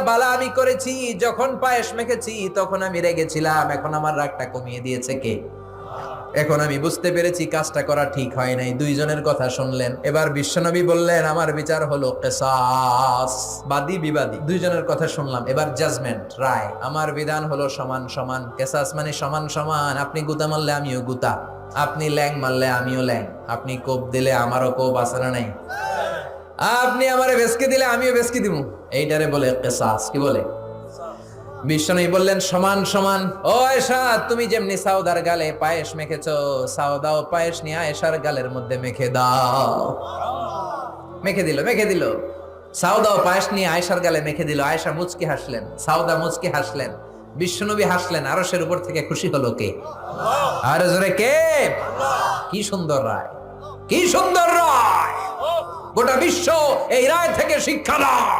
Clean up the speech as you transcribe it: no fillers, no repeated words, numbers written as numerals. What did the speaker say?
বালা আমি করেছি, যখন পায়েস মেখেছি তখন আমি রেগেছিলাম, এখন আমার রাগটা কমিয়ে দিয়েছে কে? এখন আমি বুঝতে পেরেছি কাজটা করা ঠিক হয় নাই। দুইজনের কথা শুনলেন। এবার বিশ্বনবী বললেন আমার বিচার হলো কিসাস, বাদী বিবাদী দুইজনের কথা শুনলাম, এবার জাজমেন্ট, রায়। আমার বিধান হলো সমান সমান। কিসাস মানে সমান সমান। আপনি গুতা মারলে আমিও গুতা, আপনি ল্যাং মারলে আমিও ল্যাং, আপনি কোপ দিলে আমারও কোপ, আছে না নাই? আপনি আমারে ভেসকে দিলে আমিও ভেসকে দিব, এইটারে বলে কিসাস। কি বলে? বিষ্ণু বললেন সমান সমান। ও আয়েশা, তুমি যেমনি সাউদার গালে পায়েস মেখেছো, সাউদাও পায়েস নিয়ে আয়েশার গালের মধ্যে মেখে দাও। মেখে দিল, মেখে দিল। সাউদাও পায়েস নিয়ে আয়েশার গালে মেখে দিল। আয়েশা মুচকি হাসলেন, সাউদা মুচকি হাসলেন, বিশ্বনবী হাসলেন। আরশের উপর থেকে খুশি হলো কে? আর জোরে কে? কি সুন্দর রায়, কি সুন্দর রায়! গোটা বিশ্ব এই রায় থেকে শিক্ষা দাও।